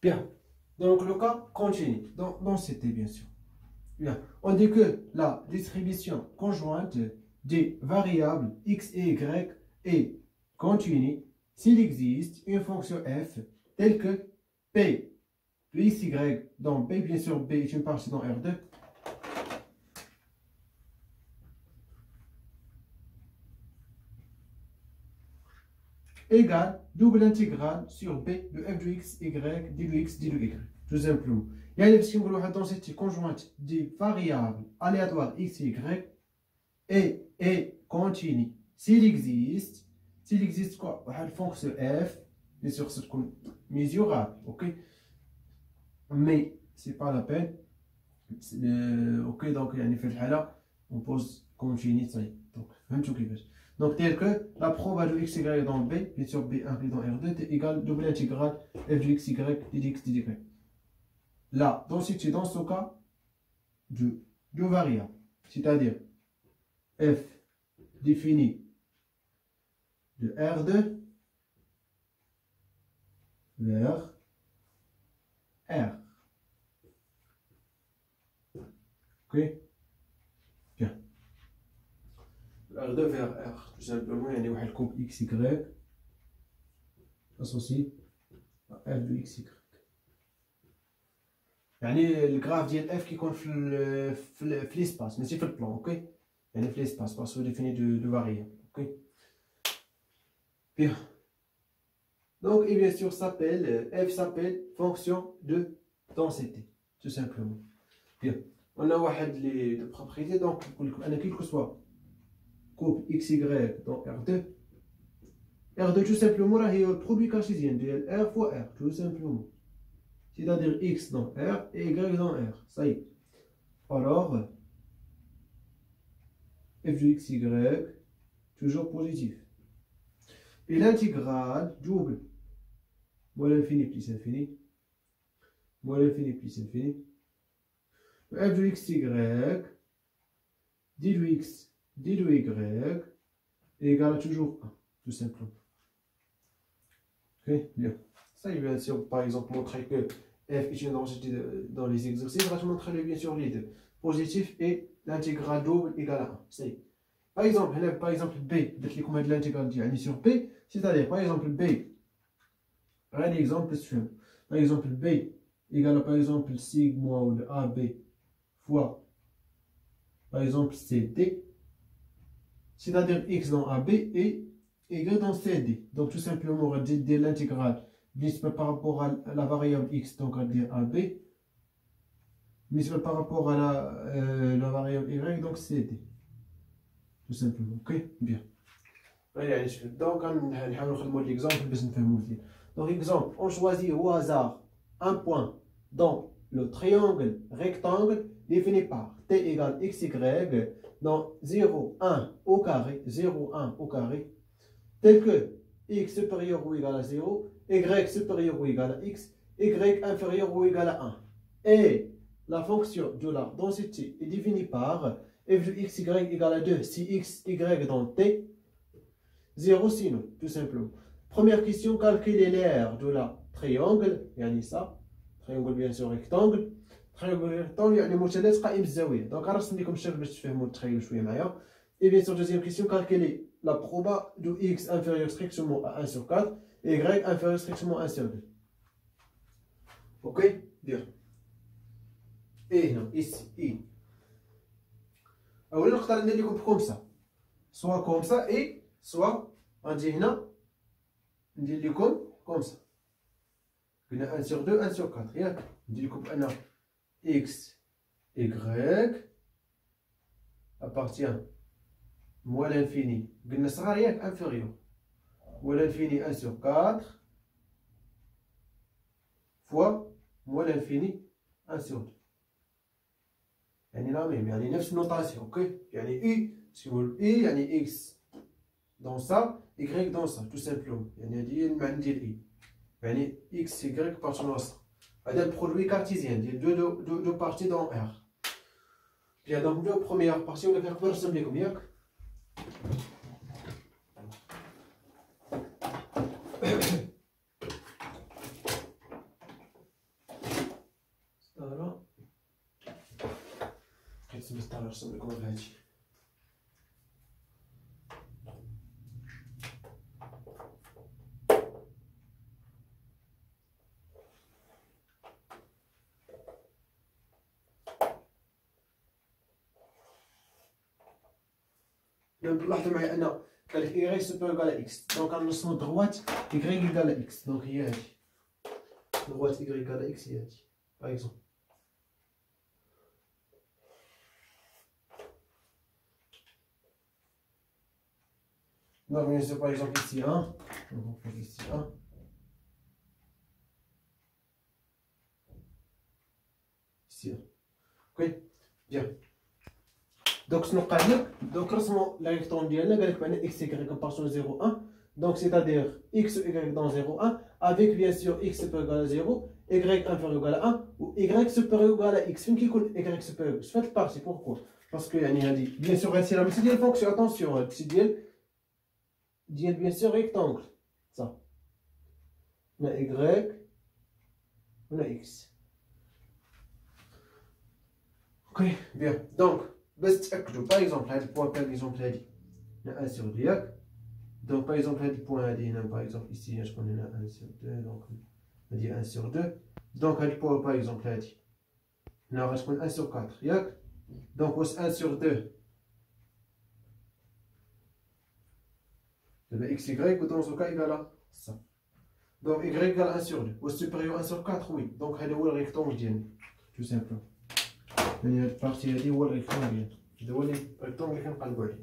Bien. Donc le cas continue. Dans CT, bien sûr. Bien. On dit que la distribution conjointe des variables x et y est continue s'il existe une fonction f telle que p de xy dans b, bien sûr b est une partie dans R2, égale double intégrale sur b de f de x, y, d de x, d de y. Tout simplement. Il y a une densité conjointe des variables aléatoires x et y et continue. S'il existe quoi? Une fonction f, bien sûr, c'est mesurable, ok? Mais c'est pas la peine. Ok, donc il y a un effet de là, on pose continue, ça y est. Donc, même tout qui veut. Donc, tel que la proba de x, y dans b, bien sûr, b inclus dans R2, est égale double intégrale f de x, y, d x, d y. La densité dans ce cas de deux variables, c'est-à-dire f défini de R2 vers R. Ok? Bien. R2 vers R, tout simplement, il y a un couple XY associé à F de XY. يعني الجراف ديال اف كيكون في ليسباس ماشي في البلان اوكي يعني في ليسباس باسكو ديفيني دو فاريابل اوكي bien donc et bien sûr s'appelle f s'appelle fonction de densité tout simplement bien on a واحد لي دو propriété donc نقول لكم انا كي سوا couple xy dans R2 tout simplement راه هي البرودوي كارتيزيان ديال r fois r tout simplement. C'est-à-dire x dans R et y dans R. Ça y est. Alors, f de xy, toujours positif. Et l'intégrale double, moins l'infini plus l'infini, moins l'infini plus l'infini, f de xy, d de x, d de y, est égal à toujours 1, tout simplement. Ok, bien. Ça, il va sûr, par exemple, montrer que f est une densité dans les exercices. Il va te montrer bien sûr les deux. Positif et l'intégrale double égale à 1. C'est. Par exemple, b, de l'intégrale sur b, c'est-à-dire, par exemple, b, un exemple suivant. Par exemple, b égale à, par exemple, sigma ou le ab fois, par exemple, cd, c'est-à-dire x dans ab et y dans cd. Donc, tout simplement, on va dire l'intégrale par rapport à la variable x, donc on va dire AB, mais par rapport à la variable y, donc CD. Tout simplement, ok? Bien. Donc, on va faire l'exemple pour nous faire. Donc, exemple, on choisit au hasard un point dans le triangle rectangle défini par t égale xy dans 0, 1 au carré, 0, 1 au carré, tel que x supérieur ou égal à 0, y supérieur ou égal à x, y inférieur ou égal à 1. Et la fonction de la densité est définie par f de xy égale à 2 si x, y dans t, 0 sinon, tout simplement. Première question, calculer l'aire de la triangle, يعني ça, triangle bien sûr rectangle, triangle rectangle يعني مثلث قائم الزاوية. Donc غنرسم لكم الشكل باش تفهموا التخيل شوية معايا. Et bien sûr, deuxième question, calculer la proba de x inférieur strictement à 1 sur 4 et y inférieur strictement à 1 sur 2. Ok? Bien. Et non, ici, I. Alors, on va faire comme ça. Soit comme ça et soit on dit comme ça. On a 1 sur 2, 1 sur 4. On dit comme x, y appartient moins l'infini. On a rien inférieur. Moins l'infini 1 sur 4 fois moins l'infini 1 sur 2. يعني لا ميم يعني نفس النوطاسيون اوكي يعني اي سيقول اي يعني اكس دون سا y دون سا تو سامبلومون يعني هادي هي المعنى ديال اي يعني اكس y بارتون سا هذا البرودوي كارتيزيان ديال دو بارتي دون ار بيان دونك نبداو بروميير بارتي ولا كنقدر نرسم لكم ياك بس تعالى نرسم لكم هادي. لاحظوا معايا ان قال لك y سوبر ايكال اكس، دونك غنرسمو دغوات y ايكال اكس، دونك هي هادي دغوات y ايكال اكس هي هادي باغ اكزومبل. Donc, bien sûr, par exemple, ici 1. Donc, on fait ici 1. Ici 1. Ok, bien. Donc, ce donc, la rectangle ديالنا x, y en partition 0, 1. Donc, c'est-à-dire x ou y dans 0, 1, avec bien sûr x supérieur égal à 0, y inférieur ou égal à 1, ou y supérieur ou égal à x. Fin qui coule y supérieur. Je fais le parti, pourquoi? Parce que, bien sûr, c'est la même fonction. Attention, c'est bien sûr rectangle. Ça. On a y, on a x. Ok, bien. Donc, par exemple, par exemple, on a 1 sur 2. Donc, par exemple, le point par exemple, ici, je connais 1 sur 2. Donc, on dit 1 sur 2. Donc, le point, par exemple, on a 1 sur 4. Donc, 1 sur 2. xy, dans ce cas, égal à ça. Donc, y égale 1 sur 2. Au supérieur 1 sur 4, oui. Donc, c'est le rectangle, tout simplement. Cette partie est le rectangle. C'est le rectangle qui est le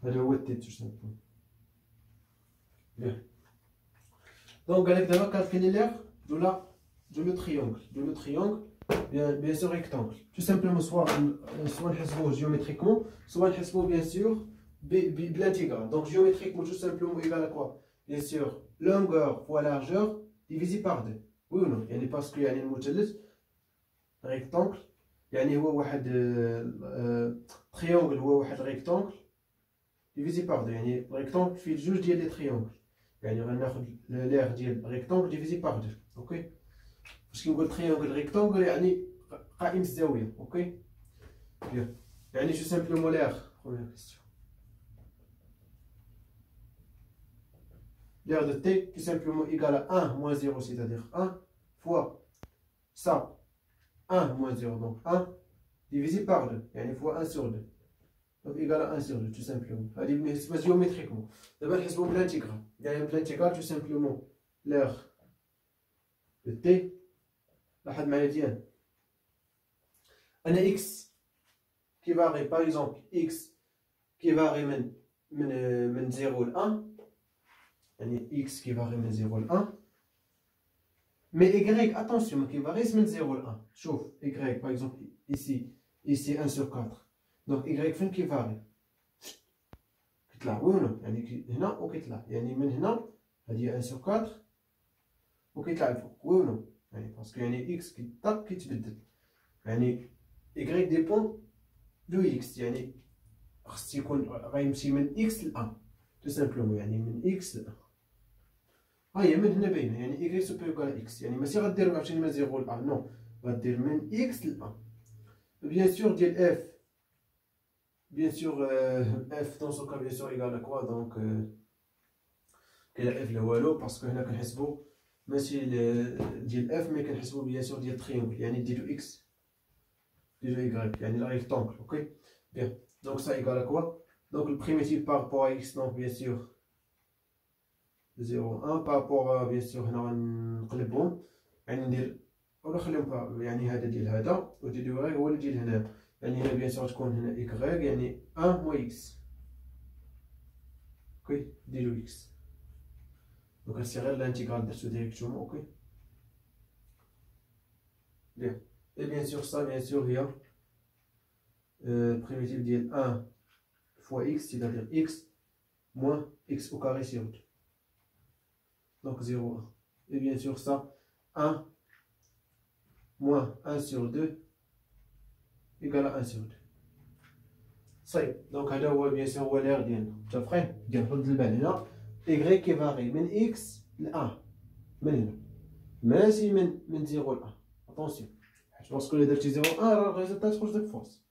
هذا هو التيت tout simplement. Bien. Donc, avec d'abord calculer de le triangle. Bien sûr rectangle. Tout simplement, soit géométriquement, soit bien sûr l'intégral. Donc, géométriquement, tout simplement égal à quoi? Bien sûr, longueur fois largeur divisé par 2. Oui ou non? Parce qu'il y a une المثلث rectangle. هو واحد triangle هو واحد rectangle divisé par 2. rectangle فيه جوج ديال لي triangle. غناخد l'air ديال rectangle divisé par 2. اوكي. باش كنقول triangle rectangle قائم الزاويه. اوكي. بيان. tout simplement l'air. Première question. L'air de t tout simplement égal à 1 moins 0, c'est-à-dire 1 fois ça. 1 moins 0, donc 1 divisé par 2, fois 1 sur 2. Donc égal à 1 sur 2, tout simplement. C'est géométriquement. D'abord, on va l'intégral. L'intégral, tout simplement, l'air de t. La maladien. Un x qui varie, par exemple, x qui varie de 0 à 1. X qui varie de 0 à 1. Mais y, attention, qui varie de 0 à 1. Chauffe, y, par exemple, ici 1 sur 4. Donc y fin qui varie. كتلا وي ولا هنا وكتلا من هنا هذه 1 sur 4 وكيطلع لفوق وي ولا باسكو x كيتبدل y ديبون دو x خص يكون غيمشي من x ل 1 تو سامبلومون من x ل 1 ها هي من هنا باينه y سوبيريور على x ماشي غدير عاوتاني من 0 ل 1 نو غدير من x ل 1 بيان سور ديال f. Bien sûr, f dans ce cas, bien sûr, égal à quoi? Donc, quel est f le wallo? Parce que nous avons ماشي ديال f, mais كنحسبوا bien sûr ديال triangle, ديال x, ديال y, la rectangle, ok? Bien, donc ça égale à quoi? Donc le primitif par rapport à x, donc bien sûr 0, 1, par rapport à bien sûr هنا غنقلبهم ندير ولا نخليهم هذا ديال هذا وديال y هو اللي ديال هنا. هنا بيان سور تكون هنا y 1 moins x. اوكي ديرو x. دونك هادشي غير l'intégral درتو ديريكتومون. اوكي بيان. اي بيان سور سا بيان سور هي primitive ديال 1 fois x, c'est-à-dire x moins x au carré sur 2. Donc 0, 1. Et bien sûr ça 1 moins 1 sur 2 égale à 1 sur 2. صحيح دونك هذا هو بيان سور هو لير ديالنا متفقين. ديال رد البال هنا y كيفاري من x ل 1 من هنا ماشي من 0 ل 1. اتونسيون حيت باسكو الا درتي 0 1 راه الريزلت تخرج لك فوس.